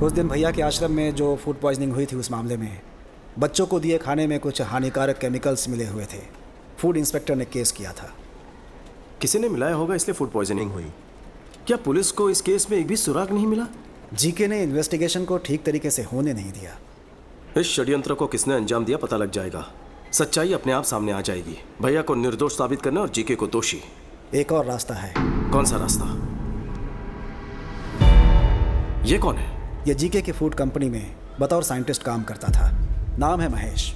उस दिन भैया के आश्रम में जो फूड पॉइजनिंग हुई थी, उस मामले में बच्चों को दिए खाने में कुछ हानिकारक केमिकल्स मिले हुए थे। फूड इंस्पेक्टर ने केस किया था। किसी ने मिलाया होगा, इसलिए फूड पॉइजनिंग हुई। क्या पुलिस को इस केस में एक भी सुराग नहीं मिला? जीके ने इन्वेस्टिगेशन को ठीक तरीके से होने नहीं दिया। इस षड्यंत्र को किसने अंजाम दिया पता लग जाएगा। सच्चाई अपने आप सामने आ जाएगी। भैया को निर्दोष साबित करना और जीके को दोषी। एक और रास्ता है। कौन सा रास्ता? ये कौन है? ये जीके की फूड कंपनी में बतौर साइंटिस्ट काम करता था। नाम है महेश।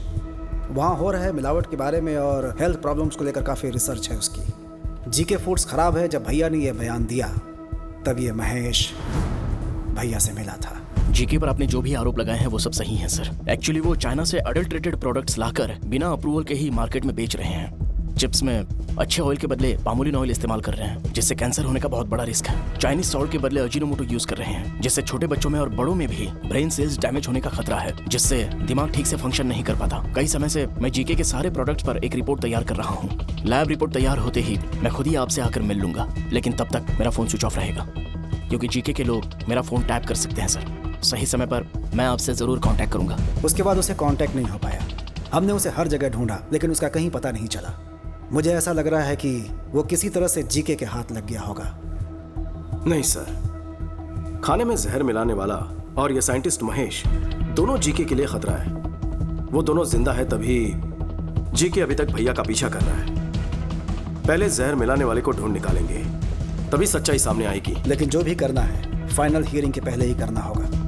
वहाँ हो रहे मिलावट के बारे में और हेल्थ प्रॉब्लम्स को लेकर काफ़ी रिसर्च है उसकी। जीके फूड्स खराब है। जब भैया ने ये बयान दिया तब ये महेश भैया से मिला था। जीके पर आपने जो भी आरोप लगाए हैं वो सब सही हैं सर। एक्चुअली वो चाइना से अडल्ट्रेटेड प्रोडक्ट्स लाकर बिना अप्रूवल के ही मार्केट में बेच रहे हैं। चिप्स में अच्छे ऑयल के बदले पामोलिन ऑयल इस्तेमाल कर रहे हैं, जिससे कैंसर होने का बहुत बड़ा रिस्क है। चाइनीज सॉल्ट के बदले अजीनोमोटो यूज कर रहे हैं, जिससे छोटे बच्चों में और बड़ों में भी ब्रेन सेल्स डैमेज होने का खतरा है, जिससे दिमाग ठीक से फंक्शन नहीं कर पाता। कई समय से मैं जीके के सारे प्रोडक्ट्स पर एक रिपोर्ट तैयार कर रहा हूँ। लैब रिपोर्ट तैयार होते ही मैं खुद ही आपसे आकर मिल लूंगा, लेकिन तब तक मेरा फोन स्विच ऑफ रहेगा, क्योंकि जीके के लोग मेरा फोन टैप कर सकते हैं सर। सही समय पर मैं आपसे जरूर कांटेक्ट करूंगा। उसके बाद उसे कांटेक्ट नहीं हो पाया। हमने उसे हर जगह ढूंढा, लेकिन उसका कहीं पता नहीं चला। मुझे ऐसा लग रहा है कि वो किसी तरह से जीके के हाथ लग गया होगा। नहीं सर, खाने में जहर मिलाने वाला और ये साइंटिस्ट महेश दोनों जीके के लिए खतरा है। वो दोनों जिंदा है तभी जीके अभी तक भैया का पीछा कर रहा है। पहले जहर मिलाने वाले को ढूंढ निकालेंगे, तभी सच्चाई सामने आएगी। लेकिन जो भी करना है फाइनल हियरिंग के पहले ही करना होगा।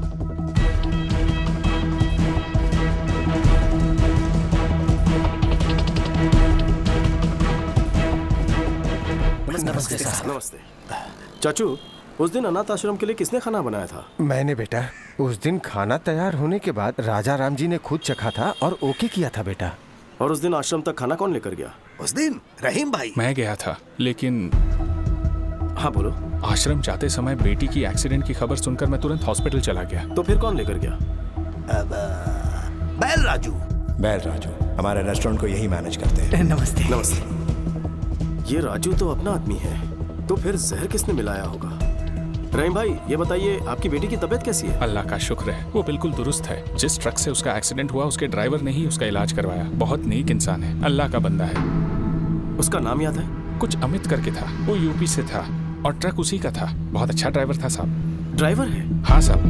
नमस्ते सर। नमस्ते चाचू, उस दिन अनाथ आश्रम के लिए किसने खाना बनाया था? मैंने बेटा। उस दिन खाना तैयार होने के बाद राजा राम जी ने खुद चखा था और ओके किया था बेटा। और उस दिन आश्रम तक खाना कौन लेकर गया? उस दिन रहीम भाई। मैं गया था, लेकिन हाँ बोलो। आश्रम जाते समय बेटी की एक्सीडेंट की खबर सुनकर मैं तुरंत हॉस्पिटल चला गया। तो फिर कौन लेकर गया? बैल राजू। बैल राजू हमारे रेस्टोरेंट को यही मैनेज करते हैं। नमस्ते। नमस्ते। ये राजू तो अपना आदमी है, तो फिर जहर किसने मिलाया होगा? रहीम भाई, ये बताइए आपकी बेटी की तबीयत कैसी है? अल्लाह का शुक्र है, वो बिल्कुल दुरुस्त है। जिस ट्रक से उसका एक्सीडेंट हुआ उसके ड्राइवर ने ही उसका इलाज करवाया। बहुत नेक इंसान है, अल्लाह का बंदा है। उसका नाम याद है? कुछ अमित करके था। वो यूपी से था और ट्रक उसी का था। बहुत अच्छा ड्राइवर था साहब। ड्राइवर है? हाँ साहब।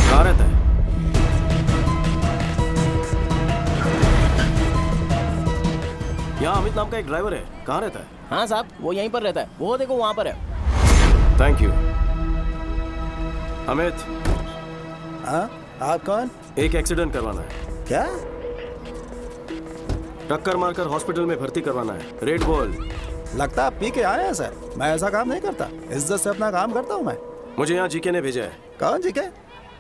कहाँ रहता है? यहाँ अमित नाम का एक ड्राइवर है, कहाँ रहता है? हाँ साहब, वो यहीं पर रहता है। वो देखो वहाँ पर है। Thank you. अमित। हाँ, आप कौन? एक एक्सीडेंट करवाना है। क्या? टक्कर मारकर हॉस्पिटल में भर्ती करवाना है। रेड बोल। लगता है आप पी के आए हैं सर। मैं ऐसा काम नहीं करता, इज्जत से अपना काम करता हूँ मैं। मुझे यहाँ जीके ने भेजा है। कौन जीके?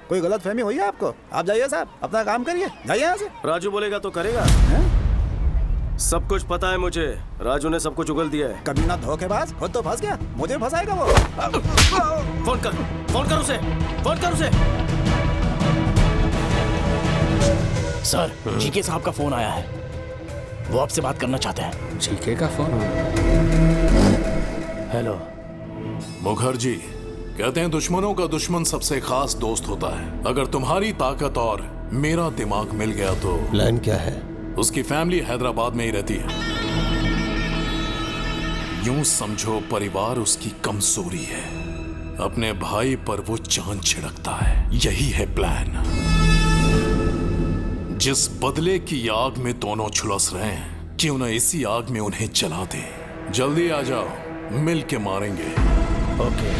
कोई गलत फहमी हुई है आपको? आप जाइए साहब, अपना काम करिए, जाइए यहाँ से। राजू बोलेगा तो करेगा। सब कुछ पता है मुझे। राजू ने सब कुछ उगल दिया है। कभी ना धोखेबाज, खुद तो फंस गया, मुझे फंसाएगा वो। फोन कर, फोन कर उसे, फोन कर उसे। सर, जीके साहब का फोन आया है। वो आपसे बात करना चाहते हैं। जीके का फोन? हेलो। मुखर्जी, कहते हैं दुश्मनों का दुश्मन सबसे खास दोस्त होता है। अगर तुम्हारी ताकत और मेरा दिमाग मिल गया तो प्लान क्या है? उसकी फैमिली हैदराबाद में ही रहती है। यूं समझो परिवार उसकी कमजोरी है। अपने भाई पर वो जान छिड़कता है। यही है प्लान। जिस बदले की आग में दोनों झुलस रहे हैं, क्यों न इसी आग में उन्हें जला दे। जल्दी आ जाओ, मिल के मारेंगे। Okay.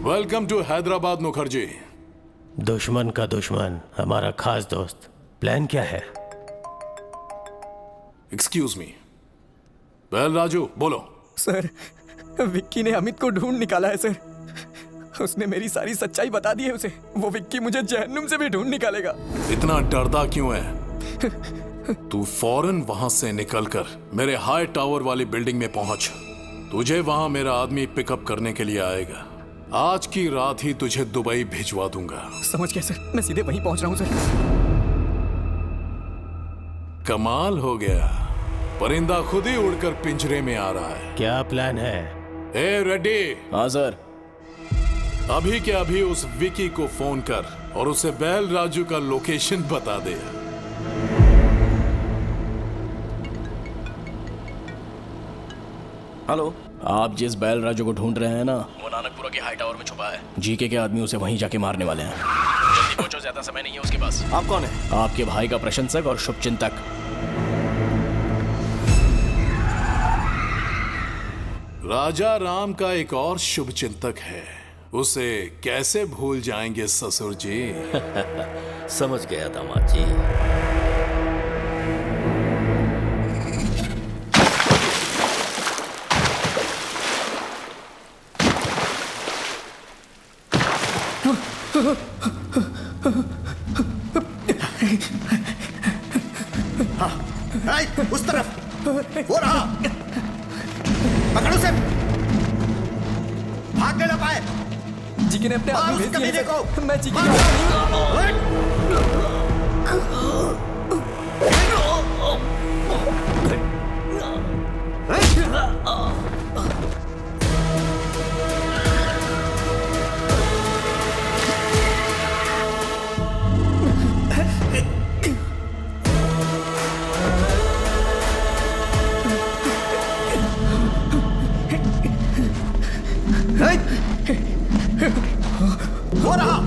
Welcome to Hyderabad Mukherjee. दुश्मन का दुश्मन हमारा खास दोस्त। प्लान क्या है? Excuse me. वेल राजू, बोलो। सर, विक्की ने अमित को ढूंढ निकाला है सर। उसने मेरी सारी सच्चाई बता दी है उसे। वो विक्की मुझे जहन्नुम से भी ढूंढ निकालेगा। इतना डरता क्यों है? तू फौरन वहां से निकलकर मेरे हाई टावर वाली बिल्डिंग में पहुंच। तुझे वहां मेरा आदमी पिकअप करने के लिए आएगा। आज की रात ही तुझे दुबई भिजवा दूंगा। समझ गया सर, मैं सीधे वहीं पहुंच रहा हूँ सर। कमाल हो गया, परिंदा खुद ही उड़कर पिंजरे में आ रहा है। क्या प्लान है? ए रेड्डी, हाँ सर। अभी के अभी उस विकी को फोन कर और उसे बैल राजू का लोकेशन बता दे। हेलो। आप जिस बैल राजू को ढूंढ रहे हैं ना, वो नानकपुरा के हाई टावर में छुपा है। जीके के आदमी उसे वहीं जाके मारने वाले हैं। जल्दी पहुंचो, ज्यादा समय नहीं है उसके पास। आप कौन है? आपके भाई का प्रशंसक और शुभचिंतक। राजा राम का एक और शुभचिंतक है, उसे कैसे भूल जाएंगे ससुर जी। समझ गया दामाद जी। उस तरफ वो रहा, पकड़ो उसे, भागने ना पाए। जीके ने अपने आदमी भेज दिए हैं, को। मैं जीके के आदमी वो रहा।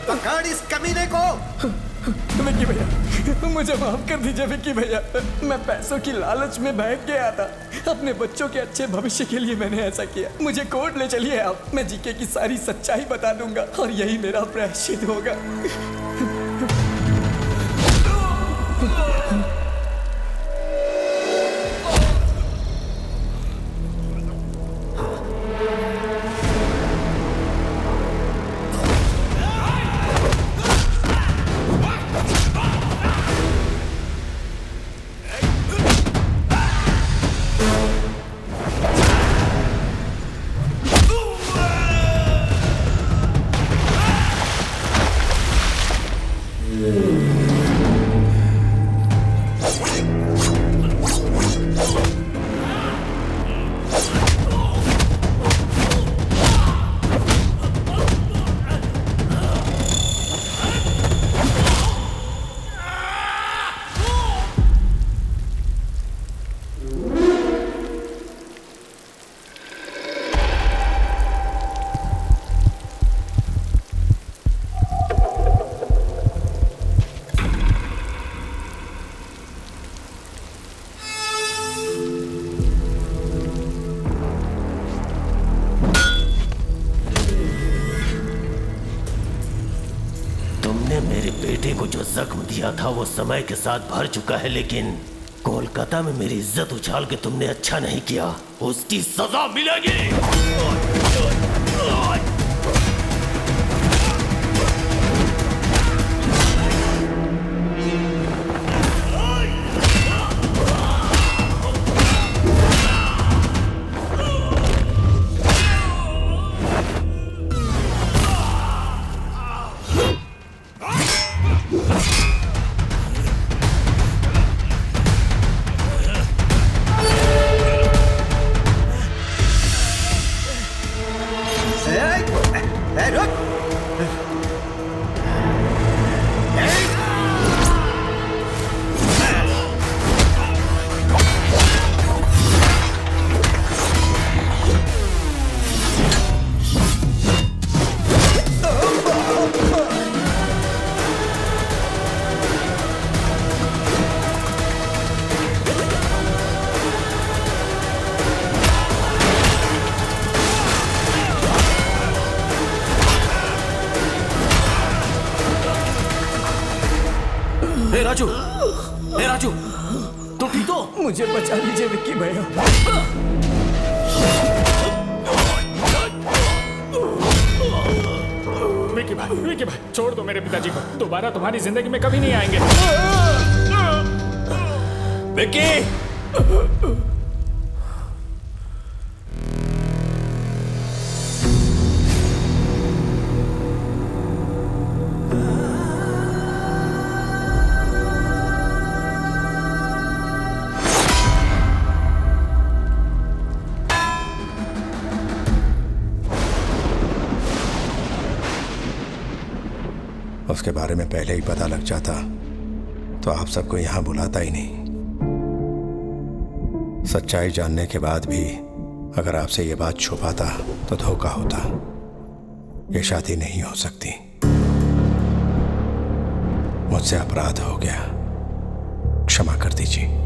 पकड़ इस कमीने को। विक्की भैया, मुझे माफ कर दीजिए विक्की भैया। मैं पैसों की लालच में बहक गया था। अपने बच्चों के अच्छे भविष्य के लिए मैंने ऐसा किया। मुझे कोर्ट ले चलिए आप, मैं जीके की सारी सच्चाई बता दूंगा और यही मेरा प्रायश्चित होगा। मेरे बेटे को जो जख्म दिया था वो समय के साथ भर चुका है, लेकिन कोलकाता में मेरी इज्जत उछाल के तुमने अच्छा नहीं किया, उसकी सजा मिलेगी। राजू, तुम ठीक हो? मुझे बचा लीजिए विक्की भैया। विकी भाई छोड़ दो मेरे पिताजी को, दोबारा तुम्हारी जिंदगी में कभी नहीं आएंगे। विक्की! उसके बारे में पहले ही पता लग जाता तो आप सबको यहां बुलाता ही नहीं। सच्चाई जानने के बाद भी अगर आपसे ये बात छुपाता तो धोखा होता। ये शादी नहीं हो सकती। मुझसे अपराध हो गया, क्षमा कर दीजिए।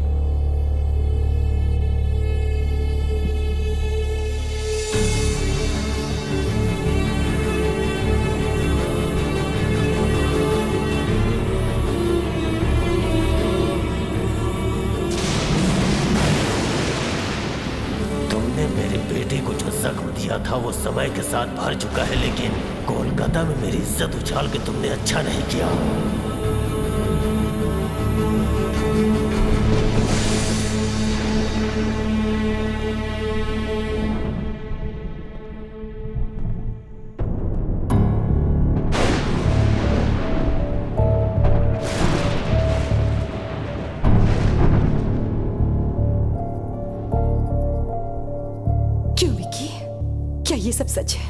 जख्म दिया था वो समय के साथ भर चुका है, लेकिन कोलकाता में मेरी इज्जत उछाल के तुमने अच्छा नहीं किया। ये सब सच है?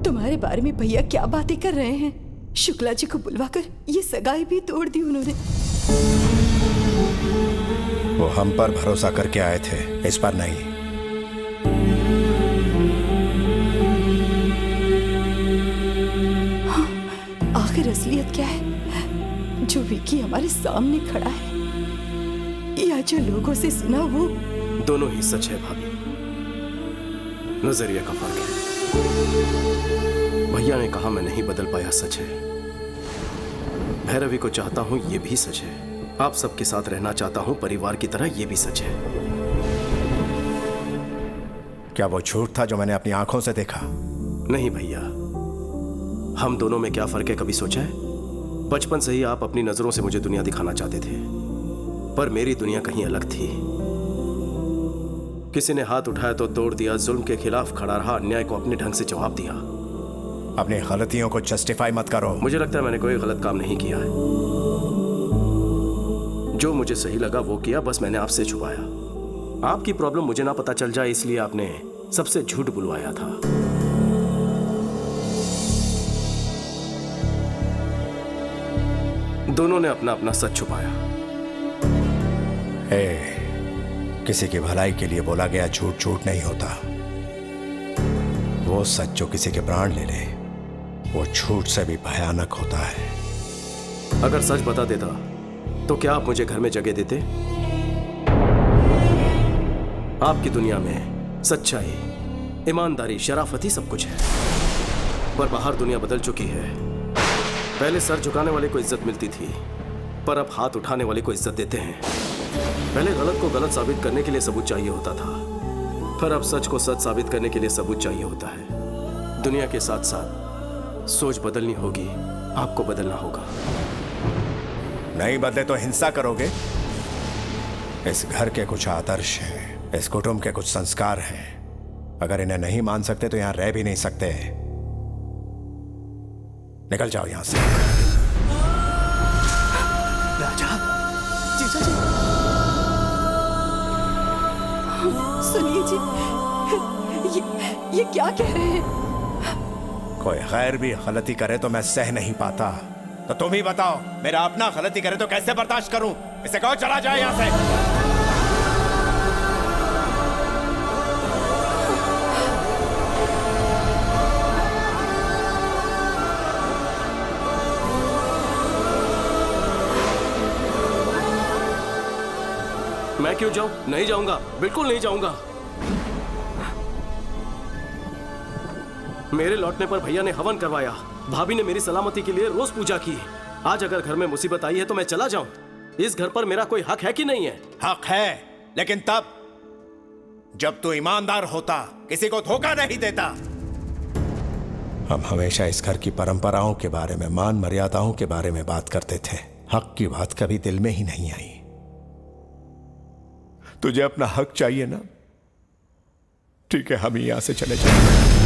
तुम्हारे बारे में भैया क्या बातें कर रहे हैं? शुक्ला जी को बुलवाकर ये सगाई भी तोड़ दी उन्होंने। वो हम पर भरोसा करके आए थे, इस पर नहीं। हाँ, आखिर असलियत क्या है जो विकी हमारे सामने खड़ा है, या जो लोगों से सुना वो? दोनों ही सच है भाभी, नजरिया का फर्क है। भैया ने कहा मैं नहीं बदल पाया, सच है। भैरवी को चाहता हूं, ये भी सच है। आप सबके साथ रहना चाहता हूं परिवार की तरह, ये भी सच है। क्या वो झूठ था जो मैंने अपनी आंखों से देखा? नहीं भैया, हम दोनों में क्या फर्क है कभी सोचा है? बचपन से ही आप अपनी नजरों से मुझे दुनिया दिखाना चाहते थे, पर मेरी दुनिया कहीं अलग थी। किसी ने हाथ उठाया तो तोड़ दिया, जुल्म के खिलाफ खड़ा रहा, अन्याय को अपने ढंग से जवाब दिया। अपनी गलतियों को जस्टिफाई मत करो। मुझे लगता है मैंने कोई गलत काम नहीं किया है। जो मुझे सही लगा वो किया, बस मैंने आपसे छुपाया। आपकी प्रॉब्लम मुझे ना पता चल जाए, इसलिए आपने सबसे झूठ बुलवाया था। दोनों ने अपना अपना सच छुपाया। किसी की भलाई के लिए बोला गया झूठ झूठ नहीं होता। वो सच जो किसी के प्राण ले ले, वो झूठ से भी भयानक होता है। अगर सच बता देता तो क्या आप मुझे घर में जगह देते? आपकी दुनिया में सच्चाई, ईमानदारी, शराफत ही सब कुछ है, पर बाहर दुनिया बदल चुकी है। पहले सर झुकाने वाले को इज्जत मिलती थी, पर अब हाथ उठाने वाले को इज्जत देते हैं। पहले गलत को गलत साबित करने के लिए सबूत चाहिए होता था, पर अब सच को सच साबित करने के लिए सबूत चाहिए होता है। दुनिया के साथ साथ सोच बदलनी होगी, आपको बदलना होगा। नहीं बदले तो हिंसा करोगे? इस घर के कुछ आदर्श हैं, इस कुटुंब के कुछ संस्कार हैं। अगर इन्हें नहीं मान सकते तो यहां रह भी नहीं सकते। निकल जाओ यहां से। राजा, जीजा जी, सुनिए जी, ये क्या कह रहे हैं? कोई गैर भी गलती करे तो मैं सह नहीं पाता, तो तुम ही बताओ, मेरा अपना गलती करे तो कैसे बर्दाश्त करूं? इसे कहो चला जाए यहां से। मैं क्यों जाऊं? नहीं जाऊंगा, बिल्कुल नहीं जाऊंगा। मेरे लौटने पर भैया ने हवन करवाया, भाभी ने मेरी सलामती के लिए रोज पूजा की। आज अगर घर में मुसीबत आई है तो मैं चला जाऊं? इस घर पर मेरा कोई हक है कि नहीं है? हक है, लेकिन तब जब तू ईमानदार होता, किसी को धोखा नहीं देता। हम हमेशा इस घर की परंपराओं के बारे में, मान मर्यादाओं के बारे में बात करते थे। हक की बात कभी दिल में ही नहीं आई। तुझे अपना हक चाहिए ना? ठीक है, हम यहां से चले जाएंगे।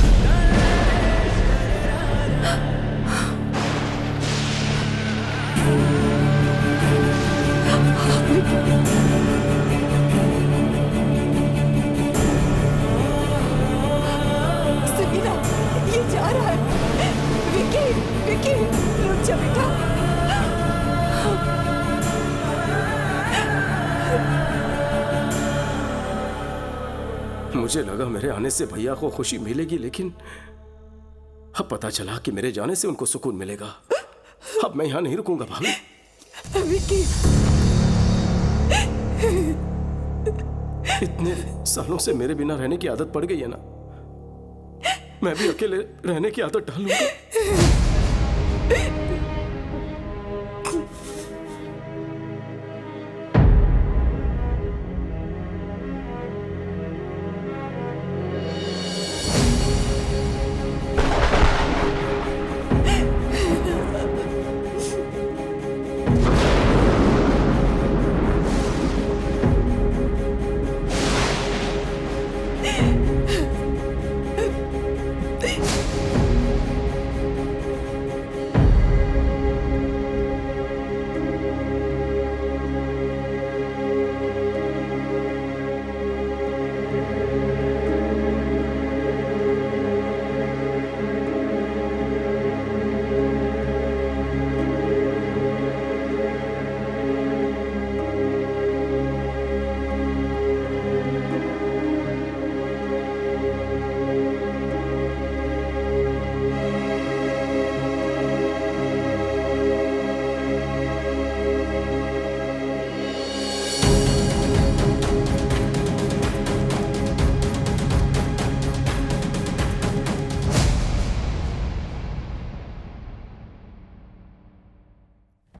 समीना, ये जा रहा है। विकी, विकी, रुक जा बेटा। मुझे लगा मेरे आने से भैया को खुशी मिलेगी, लेकिन अब पता चला कि मेरे जाने से उनको सुकून मिलेगा। अब मैं यहां नहीं रुकूंगा भाभी। विकी, इतने सालों से मेरे बिना रहने की आदत पड़ गई है ना, मैं भी अकेले रहने की आदत डालूंगा।